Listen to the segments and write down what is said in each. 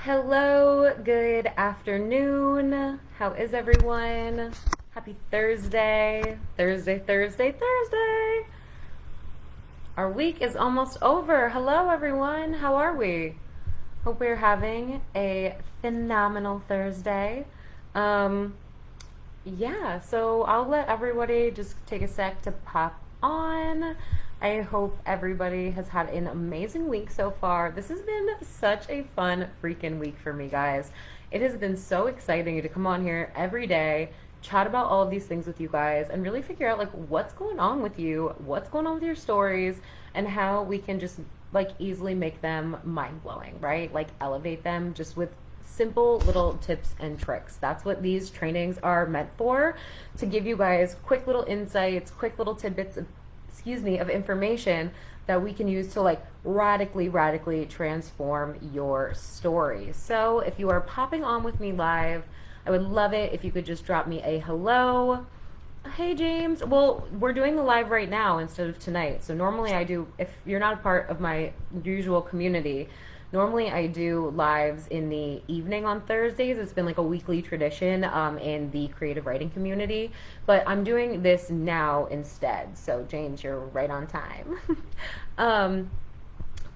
Hello, good afternoon. How is everyone? Happy Thursday. Thursday. Our week is almost over. Hello, everyone. How are we? Hope we're having a phenomenal Thursday. Um, yeah, so I'll let everybody just take a sec to pop on. I hope everybody has had an amazing week so far. This has been such a fun freaking week for me, guys. It has been so exciting to come on here every day, chat about all of these things with you guys, and really figure out like what's going on with you, what's going on with your stories, and how we can just like easily make them mind blowing, right? Like elevate them just with simple little tips and tricks. That's what these trainings are meant for, to give you guys quick little insights, quick little tidbits of information that we can use to like radically transform your story. So if you are popping on with me live, I would love it if you could just drop me a hello. Hey James. Well, we're doing the live right now instead of tonight. So normally I do, if you're not a part of my usual community, normally I do lives in the evening on Thursdays. It's been like a weekly tradition in the creative writing community, but I'm doing this now instead. So James, you're right on time.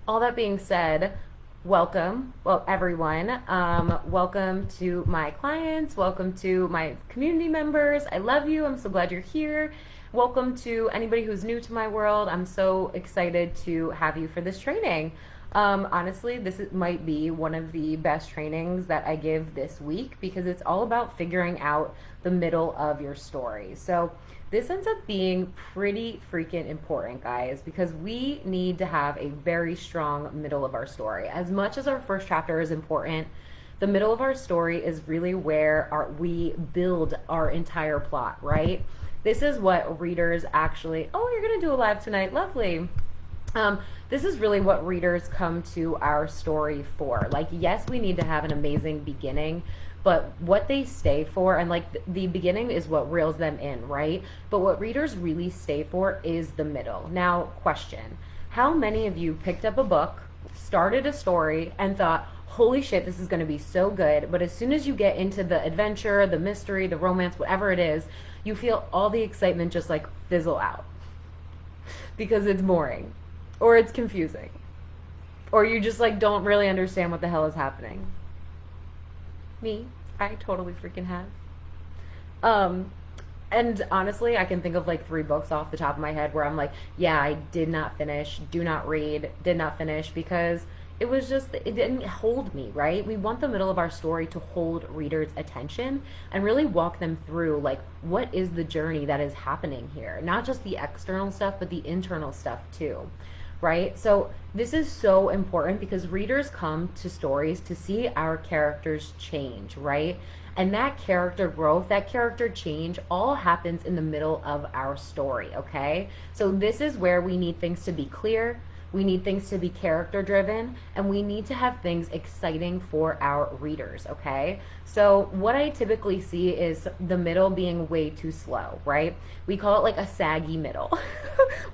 All that being said, welcome, well, everyone. Welcome to my clients. Welcome to my community members. I love you. I'm so glad you're here. Welcome to anybody who's new to my world. I'm so excited to have you for this training. Honestly, might be one of the best trainings that I give this week because it's all about figuring out the middle of your story. So this ends up being pretty freaking important, guys, because we need to have a very strong middle of our story. As much as our first chapter is important, the middle of our story is really where we build our entire plot, right? This is what readers actually, oh, you're going to do a live tonight. Lovely. This is really what readers come to our story for. Like, yes, we need to have an amazing beginning, but what they stay for, and like the beginning is what reels them in, right? But what readers really stay for is the middle. Now, question, how many of you picked up a book, started a story, and thought, holy shit, this is going to be so good, but as soon as you get into the adventure, the mystery, the romance, whatever it is, you feel all the excitement just like fizzle out because it's boring, or it's confusing, or you just like don't really understand what the hell is happening? Me, I totally freaking have. And honestly, I can think of like 3 books off the top of my head where I'm like, yeah, I did not finish, do not read, did not finish, because it was just, it didn't hold me, right? We want the middle of our story to hold readers' attention and really walk them through like, what is the journey that is happening here? Not just the external stuff, but the internal stuff too. Right? So this is so important because readers come to stories to see our characters change, right? And that character growth, that character change all happens in the middle of our story, okay? So this is where we need things to be clear, we need things to be character driven, and we need to have things exciting for our readers, okay? So what I typically see is the middle being way too slow, right? We call it like a saggy middle,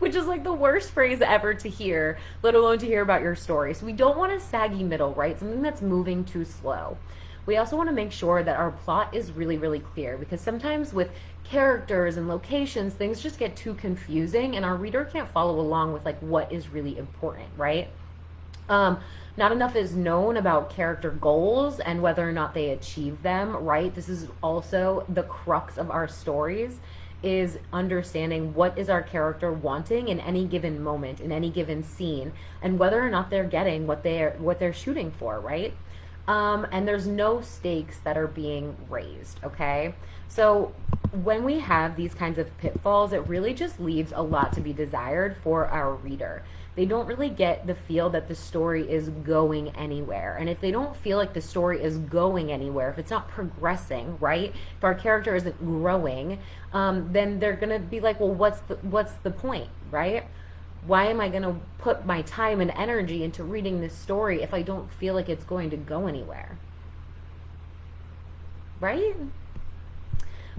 which is like the worst phrase ever to hear, let alone to hear about your story. So we don't want a saggy middle, right? Something that's moving too slow. We also want to make sure that our plot is really clear, because sometimes with characters and locations, things just get too confusing and our reader can't follow along with like what is really important, right? Not enough is known about character goals and whether or not they achieve them, right? This is also the crux of our stories, is understanding what is our character wanting in any given moment, in any given scene, and whether or not they're getting what they're shooting for, right? And there's no stakes that are being raised, okay? So when we have these kinds of pitfalls, it really just leaves a lot to be desired for our reader. They don't really get the feel that the story is going anywhere. And if they don't feel like the story is going anywhere, if it's not progressing, right? If our character isn't growing, then they're gonna be like, well, what's the point, right? Why am I going to put my time and energy into reading this story if I don't feel like it's going to go anywhere? Right?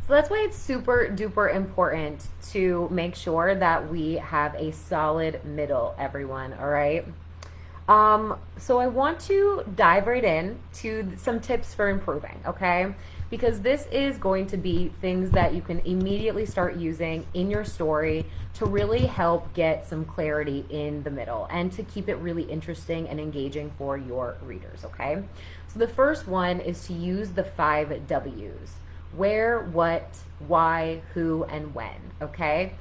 So that's why it's super duper important to make sure that we have a solid middle, everyone, all right? So I want to dive right in to some tips for improving, okay? Because this is going to be things that you can immediately start using in your story to really help get some clarity in the middle and to keep it really interesting and engaging for your readers, okay? So the first one is to use the 5 W's: where, what, why, who, and when, okay?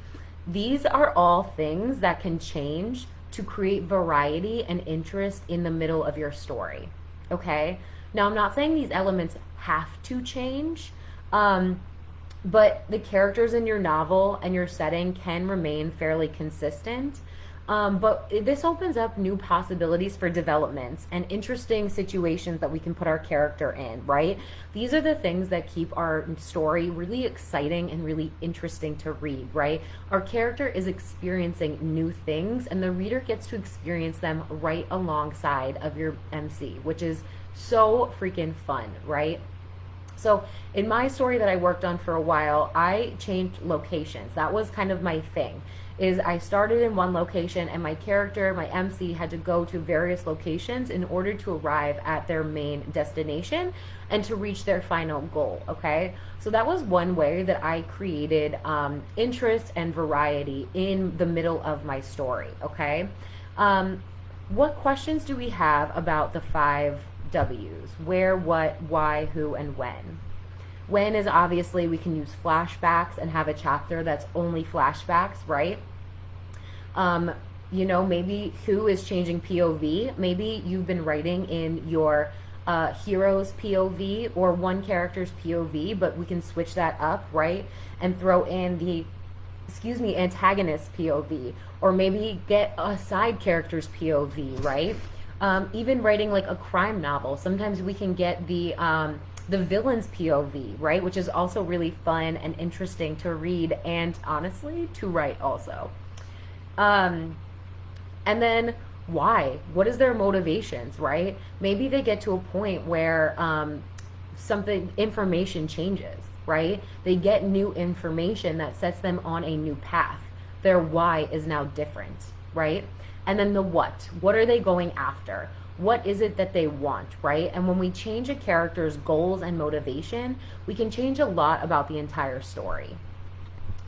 These are all things that can change to create variety and interest in the middle of your story. Okay? Now, I'm not saying these elements have to change, but the characters in your novel and your setting can remain fairly consistent. But this opens up new possibilities for developments and interesting situations that we can put our character in, right? These are the things that keep our story really exciting and really interesting to read, right? Our character is experiencing new things, and the reader gets to experience them right alongside of your MC, which is so freaking fun, right? So in my story that I worked on for a while, I changed locations. That was kind of my thing. Is I started in one location and my character, my MC, had to go to various locations in order to arrive at their main destination and to reach their final goal, okay? So that was one way that I created interest and variety in the middle of my story, okay? What questions do we have about the 5 W's? Where, what, why, who, and when? When is obviously we can use flashbacks and have a chapter that's only flashbacks, right? Maybe who is changing POV. Maybe you've been writing in your hero's POV or one character's POV, but we can switch that up, right? And throw in the, antagonist POV, or maybe get a side character's POV, right? Even writing like a crime novel, sometimes we can get the villain's POV, right? Which is also really fun and interesting to read and honestly to write also. And then why? What is their motivations, right? Maybe they get to a point where information changes, right? They get new information that sets them on a new path. Their why is now different, right? And then the what. What are they going after? What is it that they want, right? And when we change a character's goals and motivation, we can change a lot about the entire story.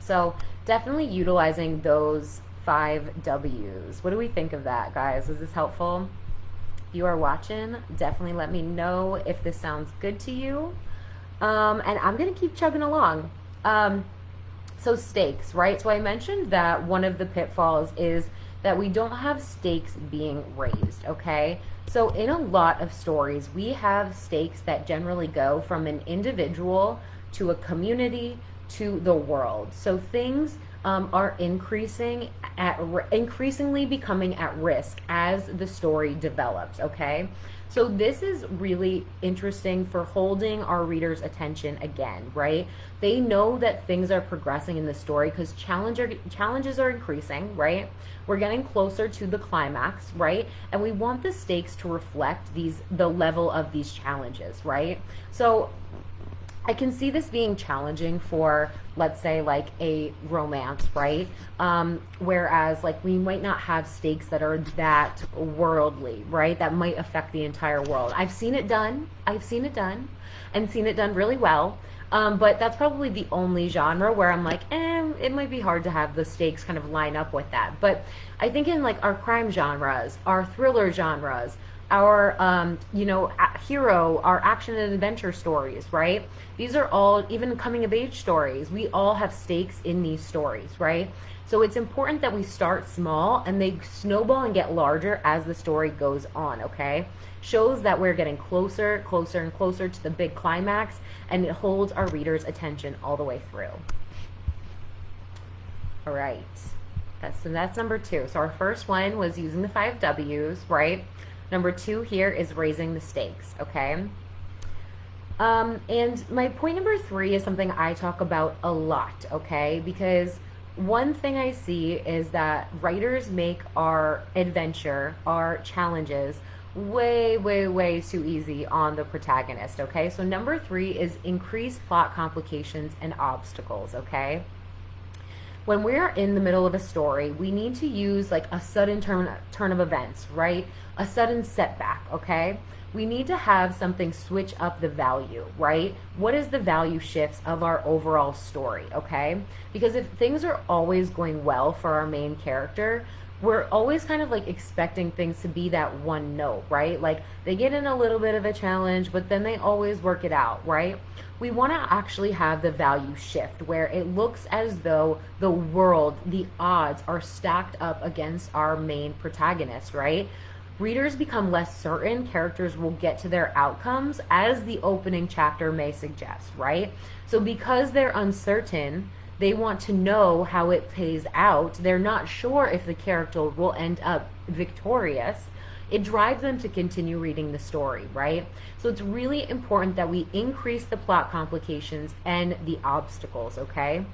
So definitely utilizing those 5 W's. What do we think of that, guys? Is this helpful? If you are watching, definitely let me know if this sounds good to you. And I'm going to keep chugging along. So stakes, right? So I mentioned that one of the pitfalls is that we don't have stakes being raised, okay? So in a lot of stories, we have stakes that generally go from an individual to a community to the world. So things are increasingly becoming at risk as the story develops, okay? So this is really interesting for holding our readers' attention again, right? They know that things are progressing in the story because challenges are increasing, right? We're getting closer to the climax, right? And we want the stakes to reflect the level of these challenges, right? So I can see this being challenging for, let's say, like a romance, right? Whereas, like, we might not have stakes that are that worldly, right? That might affect the entire world. I've seen it done, and seen it done really well. But that's probably the only genre where I'm like, it might be hard to have the stakes kind of line up with that. But I think in like our crime genres, our thriller genres, our hero, our action and adventure stories, right? These are all, even coming of age stories, we all have stakes in these stories, right? So it's important that we start small and they snowball and get larger as the story goes on, okay? Shows that we're getting closer and closer to the big climax, and it holds our readers' attention all the way through. All right, that's number 2. So our first one was using the 5 W's, right? Number 2 here is raising the stakes, okay? And my point number 3 is something I talk about a lot, okay? Because one thing I see is that writers make our adventure, our challenges, way too easy on the protagonist, okay? So number 3 is increase plot complications and obstacles, okay? when we're in the middle of a story, we need to use like a sudden turn of events, right? A sudden setback, okay? We need to have something switch up the value, right? What is the value shifts of our overall story, okay? Because if things are always going well for our main character, we're always kind of like expecting things to be that one note, right? Like they get in a little bit of a challenge, but then they always work it out, right? We want to actually have the value shift where it looks as though the world, the odds are stacked up against our main protagonist, right? Readers become less certain characters will get to their outcomes, as the opening chapter may suggest, right? So because they're uncertain, they want to know how it plays out. They're not sure if the character will end up victorious. It drives them to continue reading the story, right? So it's really important that we increase the plot complications and the obstacles, okay?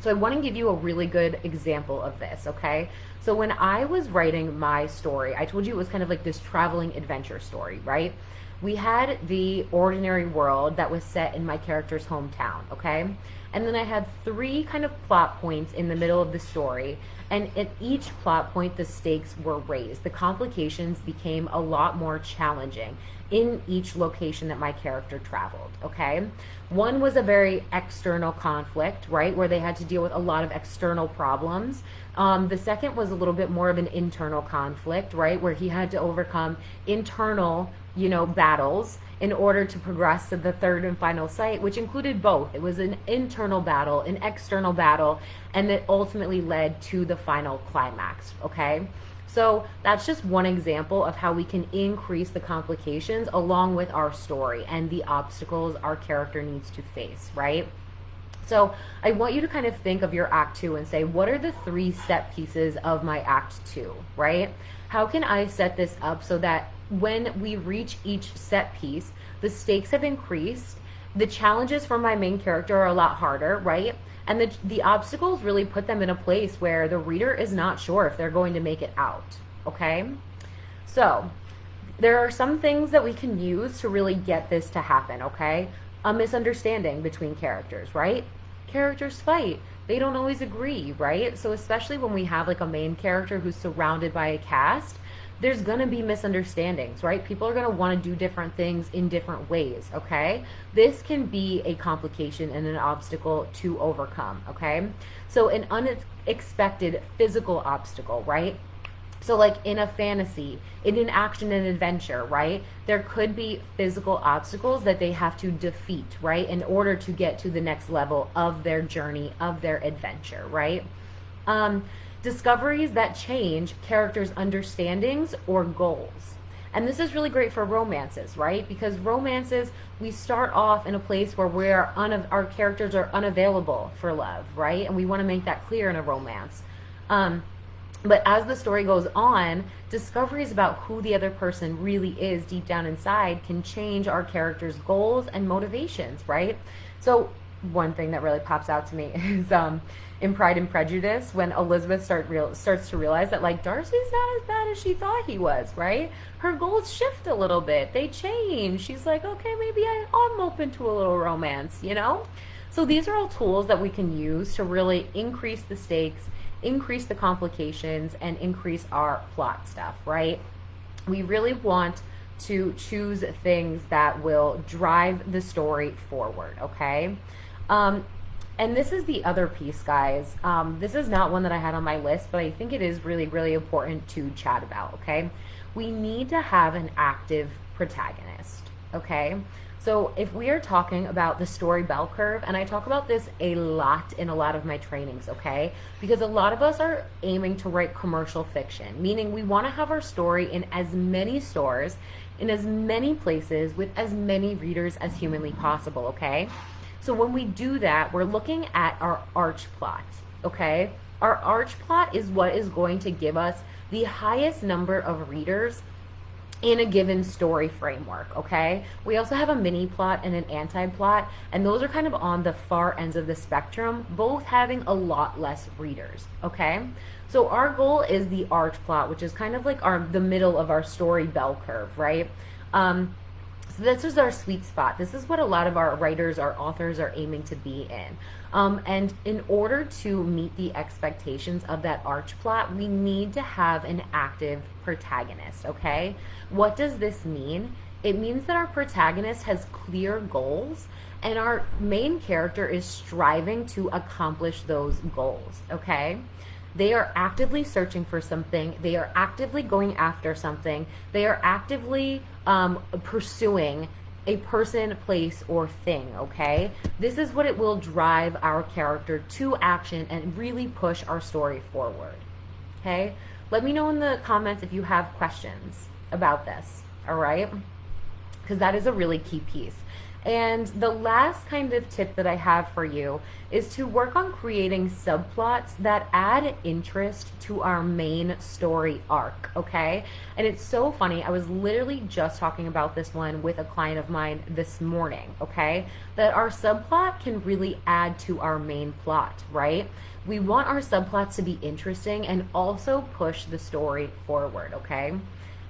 So I want to give you a really good example of this, okay? So when I was writing my story, I told you it was kind of like this traveling adventure story, right? We had the ordinary world that was set in my character's hometown, okay? And then I had 3 kind of plot points in the middle of the story, and at each plot point the stakes were raised. The complications became a lot more challenging in each location that my character traveled, okay? One was a very external conflict, right, where they had to deal with a lot of external problems. The second was a little bit more of an internal conflict, right, where he had to overcome internal, battles in order to progress to the third and final site, which included both. It was an internal battle, an external battle, and that ultimately led to the final climax, okay? So that's just one example of how we can increase the complications along with our story and the obstacles our character needs to face, right? So I want you to kind of think of your act 2 and say, what are the 3 set pieces of my act 2, right? How can I set this up so that when we reach each set piece, the stakes have increased, the challenges for my main character are a lot harder, right? And the obstacles really put them in a place where the reader is not sure if they're going to make it out, okay? So there are some things that we can use to really get this to happen, okay? A misunderstanding between characters, right? Characters fight. They don't always agree, right? So especially when we have like a main character who's surrounded by a cast, there's going to be misunderstandings, right? People are going to want to do different things in different ways, okay? This can be a complication and an obstacle to overcome, okay? So an unexpected physical obstacle, right? So like in a fantasy, in an action and adventure, right? There could be physical obstacles that they have to defeat, right? In order to get to the next level of their journey, of their adventure, right? Discoveries that change characters' understandings or goals. And this is really great for romances, right? Because romances, we start off in a place where our characters are unavailable for love, right? And we want to make that clear in a romance. But as the story goes on, discoveries about who the other person really is deep down inside can change our characters' goals and motivations, right? So one thing that really pops out to me is in Pride and Prejudice, when Elizabeth starts to realize that like Darcy's not as bad as she thought he was, right? Her goals shift a little bit. They change. She's like, okay, maybe I'm open to a little romance, So these are all tools that we can use to really increase the stakes, increase the complications, and increase our plot stuff, right? We really want to choose things that will drive the story forward, okay? And this is the other piece, guys. This is not one that I had on my list, but I think it is really, really important to chat about, okay? We need to have an active protagonist, okay? So if we are talking about the story bell curve, and I talk about this a lot in a lot of my trainings, okay? Because a lot of us are aiming to write commercial fiction, meaning we want to have our story in as many stores, in as many places, with as many readers as humanly possible, okay? So when we do that, we're looking at our arch plot, okay? Our arch plot is what is going to give us the highest number of readers in a given story framework, okay? We also have a mini plot and an anti-plot, and those are kind of on the far ends of the spectrum, both having a lot less readers, okay? So our goal is the arch plot, which is kind of like the middle of our story bell curve, right? So This is our sweet spot. This is what a lot of our writers, our authors are aiming to be in. And in order to meet the expectations of that arch plot, we need to have an active protagonist, okay? What does this mean? It means that our protagonist has clear goals and our main character is striving to accomplish those goals, okay? They are actively searching for something. They are actively going after something. They are actively pursuing a person, place, or thing, okay? This is what it will drive our character to action and really push our story forward, okay? Let me know in the comments if you have questions about this, all right? Because that is a really key piece. And the last kind of tip that I have for you is to work on creating subplots that add interest to our main story arc, okay? And it's so funny, I was literally just talking about this one with a client of mine this morning, okay? That our subplot can really add to our main plot, right? We want our subplots to be interesting and also push the story forward, okay?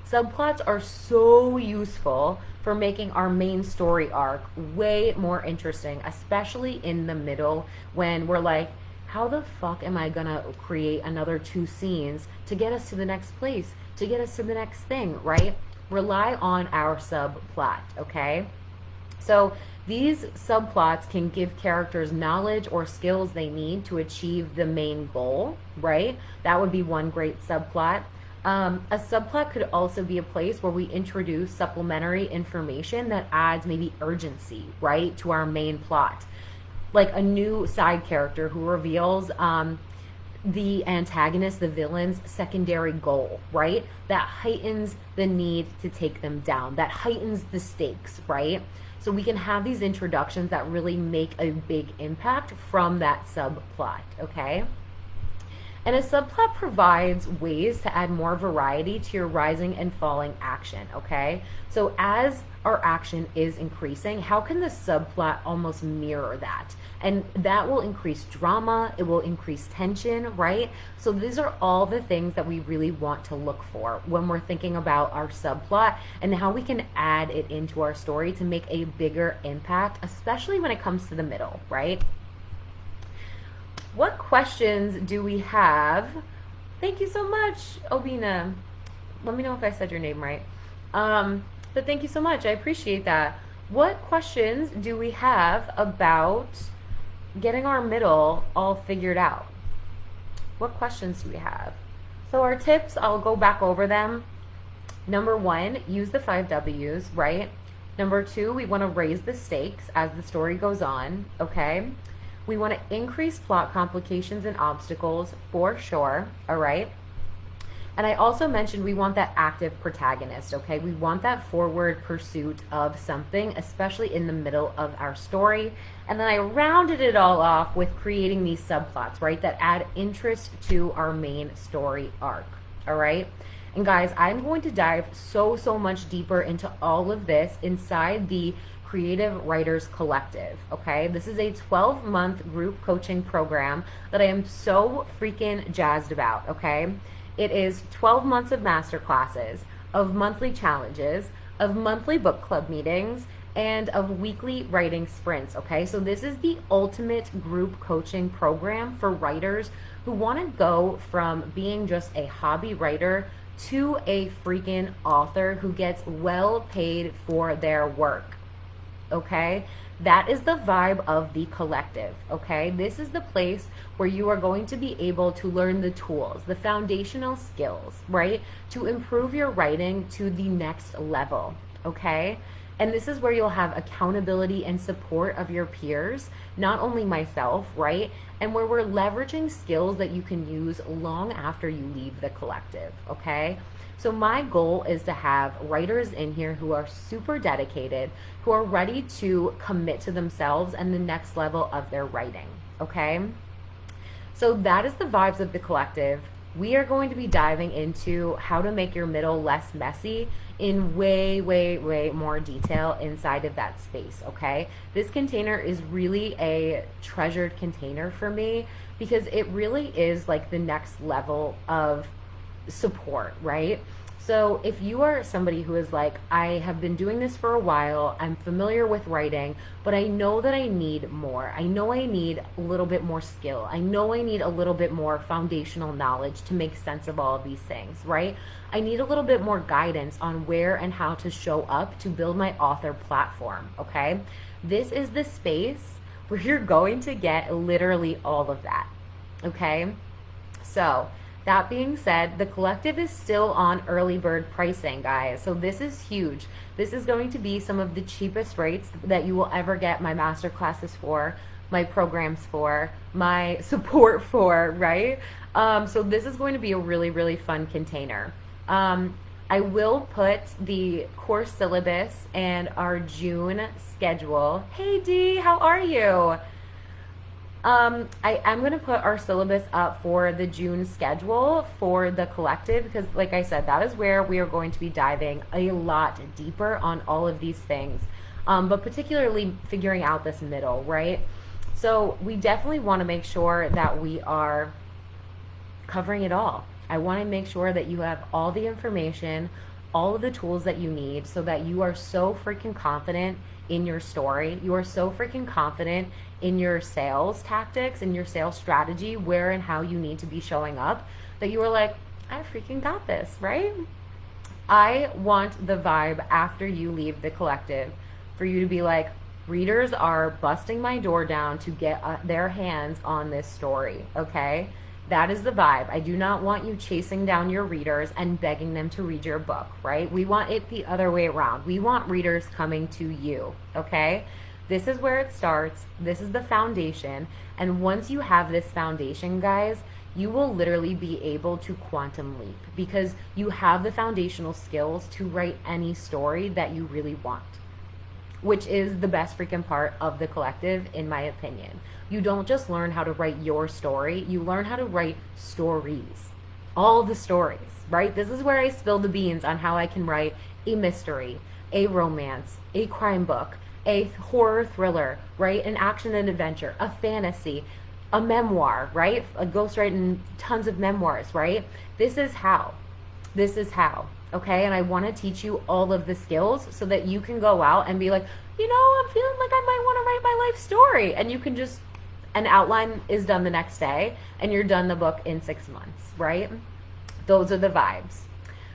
Subplots are so useful for making our main story arc way more interesting, especially in the middle when we're like, how the fuck am I gonna create another 2 scenes to get us to the next place, to get us to the next thing, right? Rely on our subplot, okay? So these subplots can give characters knowledge or skills they need to achieve the main goal, right? That would be one great subplot. A subplot could also be a place where we introduce supplementary information that adds maybe urgency, right, to our main plot. Like a new side character who reveals the antagonist, the villain's secondary goal, right? That heightens the need to take them down. That heightens the stakes, right? So we can have these introductions that really make a big impact from that subplot, okay? And a subplot provides ways to add more variety to your rising and falling action, okay? So as our action is increasing, how can the subplot almost mirror that? And that will increase drama, it will increase tension, right? So these are all the things that we really want to look for when we're thinking about our subplot and how we can add it into our story to make a bigger impact, especially when it comes to the middle, right? What questions do we have? Thank you so much, Obina. Let me know if I said your name right. But thank you so much. I appreciate that. What questions do we have about getting our middle all figured out? What questions do we have? So our tips, I'll go back over them. Number 1, use the 5 W's, right? Number 2, we want to raise the stakes as the story goes on, okay? We want to increase plot complications and obstacles for sure, all right? And I also mentioned we want that active protagonist, okay? We want that forward pursuit of something, especially in the middle of our story. And then I rounded it all off with creating these subplots, right? That add interest to our main story arc, all right? And guys, I'm going to dive so much deeper into all of this inside the Creative Writers Collective, okay? This is a 12-month group coaching program that I am so freaking jazzed about, okay? It is 12 months of masterclasses, of monthly challenges, of monthly book club meetings, and of weekly writing sprints, okay? So this is the ultimate group coaching program for writers who want to go from being just a hobby writer to a freaking author who gets well paid for their work. Okay, that is the vibe of the collective, okay? This is the place where you are going to be able to learn the tools, the foundational skills, right? To improve your writing to the next level, okay? And this is where you'll have accountability and support of your peers, not only myself, right? And where we're leveraging skills that you can use long after you leave the collective, okay? So my goal is to have writers in here who are super dedicated, who are ready to commit to themselves and the next level of their writing, okay? So that is the vibes of the collective. We are going to be diving into how to make your middle less messy in way more detail inside of that space, okay? This container is really a treasured container for me because it really is like the next level of support, right? So if you are somebody who is like, I have been doing this for a while, I'm familiar with writing, but I know that I need more. I know I need a little bit more skill. I know I need a little bit more foundational knowledge to make sense of all of these things, right? I need a little bit more guidance on where and how to show up to build my author platform, okay? This is the space where you're going to get literally all of that, okay? So, that being said, the collective is still on early bird pricing, guys. So this is huge. This is going to be some of the cheapest rates that you will ever get my master classes for, my programs for, my support for, right? So this is going to be a really, really fun container. I will put the course syllabus and our June schedule. Hey Dee, how are you? I am going to put our syllabus up for the June schedule for the collective because, like I said, that is where we are going to be diving a lot deeper on all of these things, but particularly figuring out this middle, right? So we definitely want to make sure that we are covering it all. I want to make sure that you have all the information, all of the tools that you need so that you are so freaking confident in your story. You are so freaking confident in your sales tactics and your sales strategy, where and how you need to be showing up, that you are like, I freaking got this, right? I want the vibe after you leave the collective for you to be like, readers are busting my door down to get their hands on this story, okay? That is the vibe. I do not want you chasing down your readers and begging them to read your book, right? We want it the other way around. We want readers coming to you, okay? This is where it starts. This is the foundation. And once you have this foundation, guys, you will literally be able to quantum leap because you have the foundational skills to write any story that you really want, which is the best freaking part of the collective, in my opinion. You don't just learn how to write your story, you learn how to write stories. All the stories, right? This is where I spill the beans on how I can write a mystery, a romance, a crime book, a horror thriller, right? An action and adventure, a fantasy, a memoir, right? A ghostwriting tons of memoirs, right? This is how. This is how. Okay, and I want to teach you all of the skills so that you can go out and be like, you know, I'm feeling like I might want to write my life story. And you can just, an outline is done the next day and you're done the book in 6 months, right? Those are the vibes.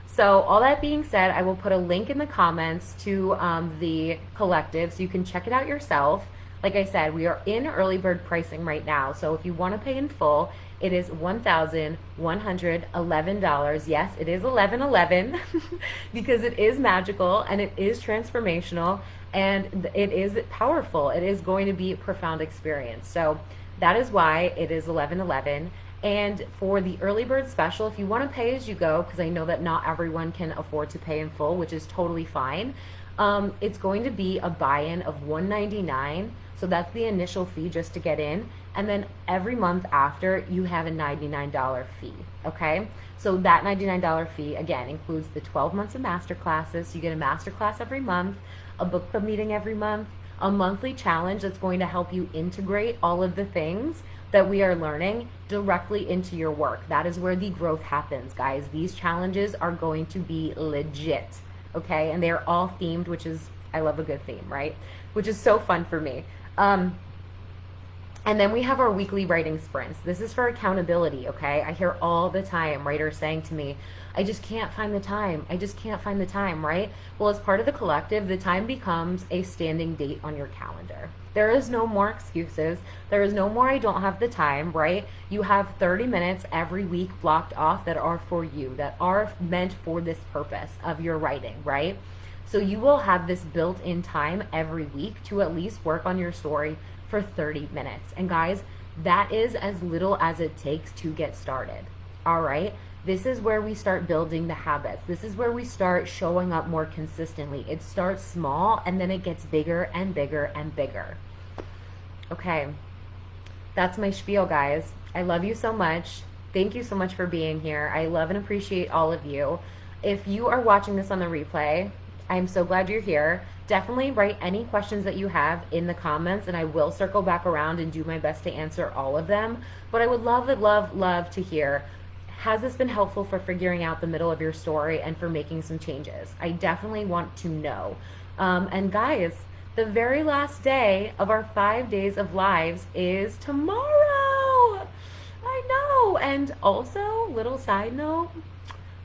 So all that being said, I will put a link in the comments to the collective so you can check it out yourself. Like I said, we are in early bird pricing right now. So if you want to pay in full, it is $1,111. Yes, it is 1111 because it is magical and it is transformational and it is powerful. It is going to be a profound experience. So that is why it is 1111. And for the early bird special, if you want to pay as you go, because I know that not everyone can afford to pay in full, which is totally fine, it's going to be a buy-in of $199. So that's the initial fee just to get in. And then every month after, you have a $99 fee, okay? So that $99 fee, again, includes the 12 months of master classes. So you get a master class every month, a book club meeting every month, a monthly challenge that's going to help you integrate all of the things that we are learning directly into your work. That is where the growth happens, guys. These challenges are going to be legit, okay? And they're all themed, which is, I love a good theme, right? Which is so fun for me. And then we have our weekly writing sprints. This is for accountability, okay? I hear all the time writers saying to me, I just can't find the time. I just can't find the time, right? Well, as part of the collective, the time becomes a standing date on your calendar. There is no more excuses. There is no more I don't have the time, right? You have 30 minutes every week blocked off that are for you, that are meant for this purpose of your writing, right? So you will have this built-in time every week to at least work on your story for 30 minutes. And guys, that is as little as it takes to get started, all right? This is where we start building the habits. This is where we start showing up more consistently. It starts small and then it gets bigger and bigger and bigger. Okay, that's my spiel, guys. I love you so much. Thank you so much for being here. I love and appreciate all of you. If you are watching this on the replay, I'm so glad you're here. Definitely write any questions that you have in the comments and I will circle back around and do my best to answer all of them. But I would love, love, love to hear, has this been helpful for figuring out the middle of your story and for making some changes? I definitely want to know. And guys, the very last day of our 5 days of lives is tomorrow. I know. And also, little side note,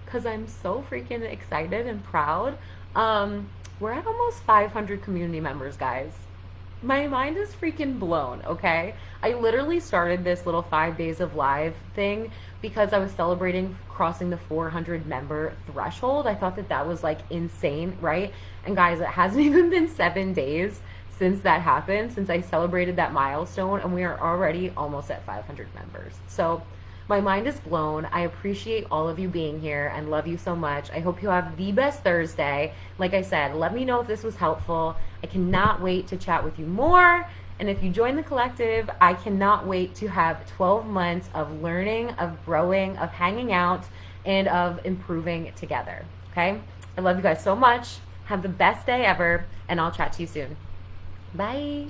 because I'm so freaking excited and proud, we're at almost 500 community members, guys. My mind is freaking blown, okay? I literally started this little 5 days of live thing because I was celebrating crossing the 400 member threshold. I thought that that was like insane, right? And guys, it hasn't even been 7 days since that happened, since I celebrated that milestone, and we are already almost at 500 members. So my mind is blown. I appreciate all of you being here and love you so much. I hope you have the best Thursday. Like I said, let me know if this was helpful. I cannot wait to chat with you more. And if you join the collective, I cannot wait to have 12 months of learning, of growing, of hanging out, and of improving together. Okay? I love you guys so much. Have the best day ever, and I'll chat to you soon. Bye.